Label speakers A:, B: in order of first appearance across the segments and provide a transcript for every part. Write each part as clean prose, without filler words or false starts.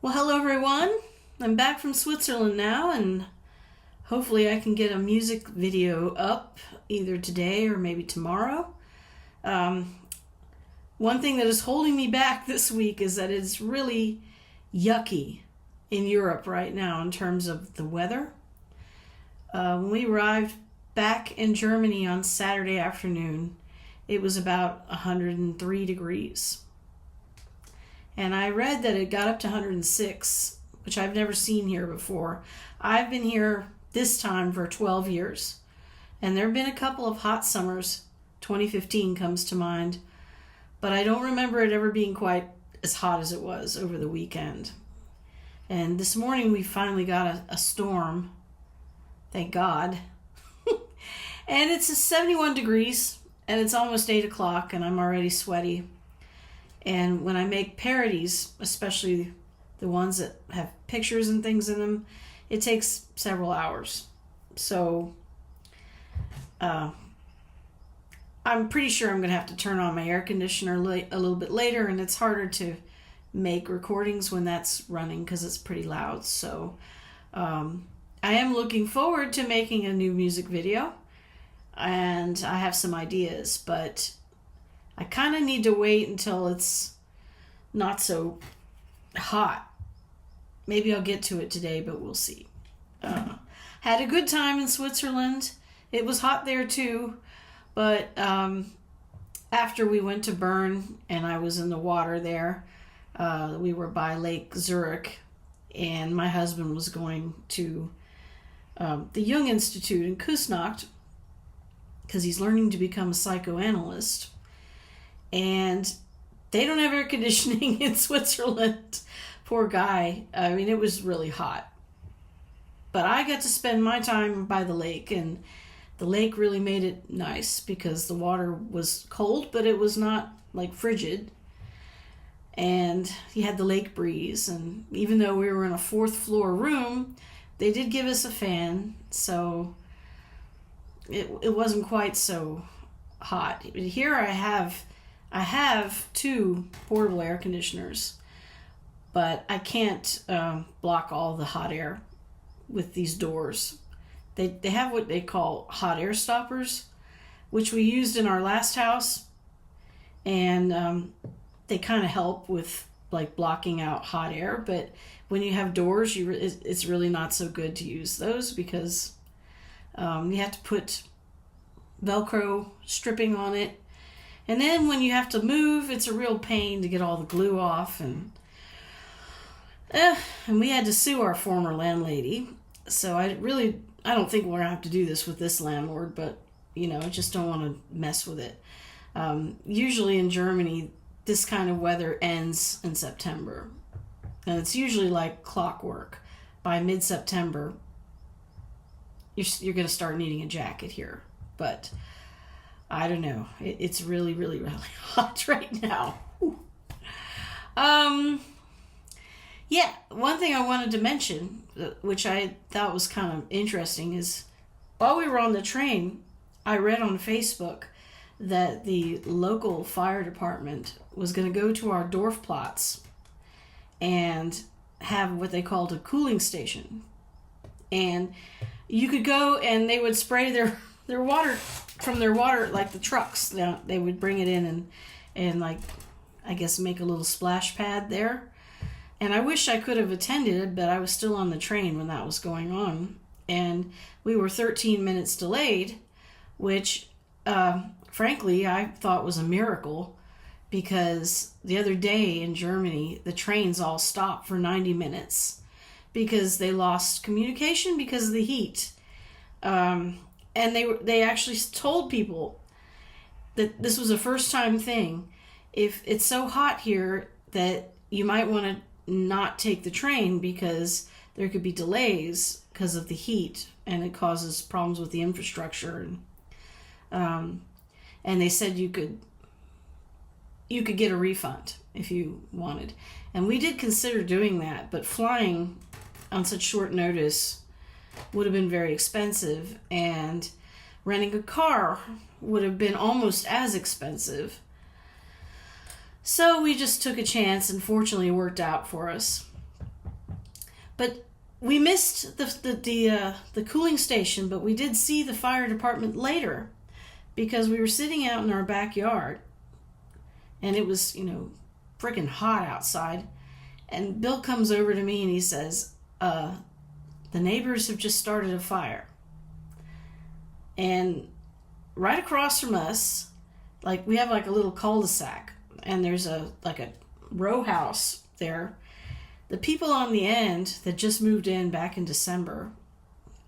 A: Well, hello everyone. I'm back from Switzerland now, and hopefully I can get a music video up either today or maybe tomorrow. One thing that is holding me back this week is that it's really yucky in Europe right now in terms of the weather. When we arrived back in Germany on Saturday afternoon, it was about 103 degrees. And I read that it got up to 106, which I've never seen here before. I've been here this time for 12 years. And there have been a couple of hot summers. 2015 comes to mind. But I don't remember it ever being quite as hot as it was over the weekend. And this morning we finally got a storm. Thank God. And it's 71 degrees, and it's almost 8 o'clock, and I'm already sweaty. And when I make parodies, especially the ones that have pictures and things in them, it takes several hours. So I'm pretty sure I'm going to have to turn on my air conditioner a little bit later, and it's harder to make recordings when that's running because it's pretty loud. So I am looking forward to making a new music video, and I have some ideas, but I kind of need to wait until it's not so hot. Maybe I'll get to it today, but we'll see. Had a good time in Switzerland. It was hot there too, but after we went to Bern and I was in the water there, we were by Lake Zürich, and my husband was going to the Jung Institute in Küsnacht because he's learning to become a psychoanalyst. And they don't have air conditioning in Switzerland. Poor guy. I mean, it was really hot. But I got to spend my time by the lake, and the lake really made it nice because the water was cold, but it was not like frigid. And he had the lake breeze, and even though we were in a fourth floor room, they did give us a fan, so it wasn't quite so hot. Here I have two portable air conditioners, but I can't block all the hot air with these doors. They have what they call hot air stoppers, which we used in our last house, and they kind of help with like blocking out hot air. But when you have doors, it's really not so good to use those because you have to put Velcro stripping on it. And then when you have to move, it's a real pain to get all the glue off. And we had to sue our former landlady. So I don't think we're going to have to do this with this landlord, but, I just don't want to mess with it. Usually in Germany, this kind of weather ends in September. And it's usually like clockwork. By mid-September, you're going to start needing a jacket here. But I don't know. It's really, really, really hot right now. Yeah, one thing I wanted to mention, which I thought was kind of interesting, is while we were on the train, I read on Facebook that the local fire department was going to go to our Dorfplatz and have what they called a cooling station. And you could go and they would spray their water from their water, like the trucks. They would bring it in and like, I guess, make a little splash pad there. And I wish I could have attended, but I was still on the train when that was going on. And we were 13 minutes delayed, which, frankly, I thought was a miracle because the other day in Germany, the trains all stopped for 90 minutes because they lost communication because of the heat. And they actually told people that this was a first-time thing. If it's so hot here that you might want to not take the train because there could be delays because of the heat, and it causes problems with the infrastructure. And they said you could get a refund if you wanted. And we did consider doing that, but flying on such short notice would have been very expensive, and renting a car would have been almost as expensive. So we just took a chance, and fortunately it worked out for us. But we missed the cooling station, but we did see the fire department later because we were sitting out in our backyard and it was, freaking hot outside. And Bill comes over to me and he says, the neighbors have just started a fire. And right across from us, like we have like a little cul-de-sac and there's a row house there. The people on the end that just moved in back in December,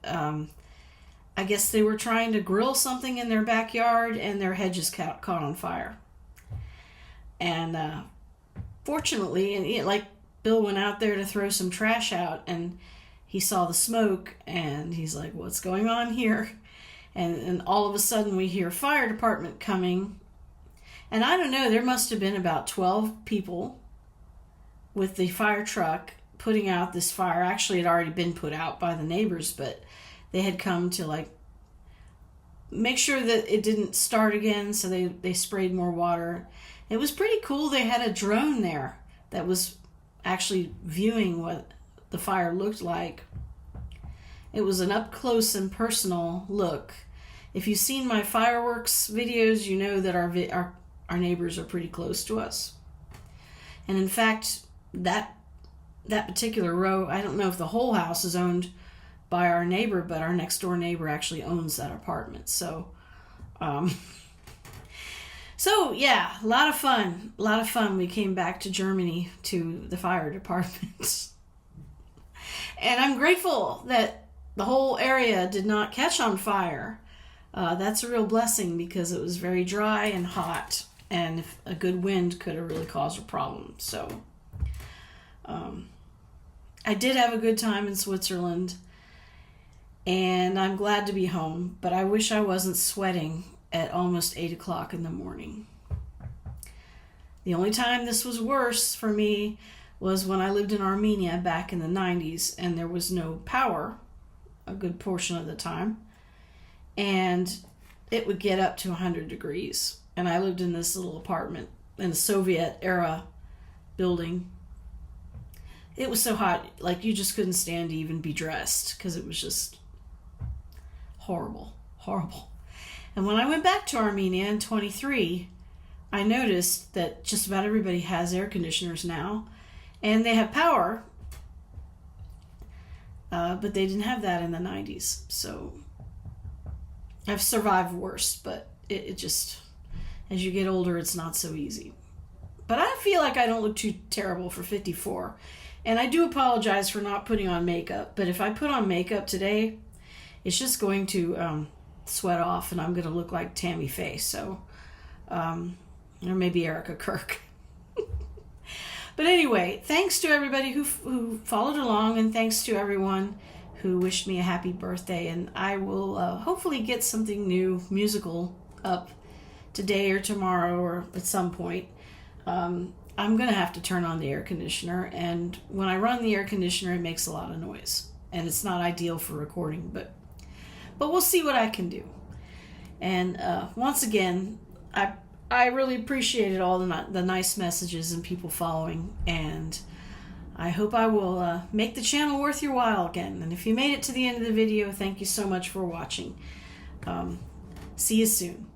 A: I guess they were trying to grill something in their backyard and their hedges caught on fire. And fortunately, and like Bill went out there to throw some trash out and he saw the smoke and he's like, what's going on here? And all of a sudden we hear fire department coming. And I don't know, there must have been about 12 people with the fire truck putting out this fire. Actually, it had already been put out by the neighbors, but they had come to like make sure that it didn't start again, so they sprayed more water. It was pretty cool. They had a drone there that was actually viewing what the fire looked like. It was an up close and personal look. If you've seen my fireworks videos, you know that our neighbors are pretty close to us. And in fact, that particular row, I don't know if the whole house is owned by our neighbor, but our next door neighbor actually owns that apartment. So yeah, a lot of fun. We came back to Germany to the fire department. And I'm grateful that the whole area did not catch on fire. That's a real blessing because it was very dry and hot, and if a good wind could have really caused a problem. So I did have a good time in Switzerland, and I'm glad to be home, but I wish I wasn't sweating at almost 8 o'clock in the morning. The only time this was worse for me was when I lived in Armenia back in the 90s, and there was no power a good portion of the time, and it would get up to 100 degrees. And I lived in this little apartment in a Soviet era building. It was so hot, like you just couldn't stand to even be dressed because it was just horrible. And when I went back to Armenia in 23, I noticed that just about everybody has air conditioners now, and they have power, but they didn't have that in the 90s. So I've survived worse, but it just, as you get older, it's not so easy. But I feel like I don't look too terrible for 54. And I do apologize for not putting on makeup, but if I put on makeup today, it's just going to sweat off and I'm going to look like Tammy Faye. So, or maybe Erica Kirk. But anyway, thanks to everybody who followed along, and thanks to everyone who wished me a happy birthday. And I will hopefully get something new musical up today or tomorrow or at some point. I'm going to have to turn on the air conditioner, and when I run the air conditioner, it makes a lot of noise, and it's not ideal for recording, but we'll see what I can do. And once again, I really appreciated all the nice messages and people following, and I hope I will make the channel worth your while again. And if you made it to the end of the video, thank you so much for watching. See you soon.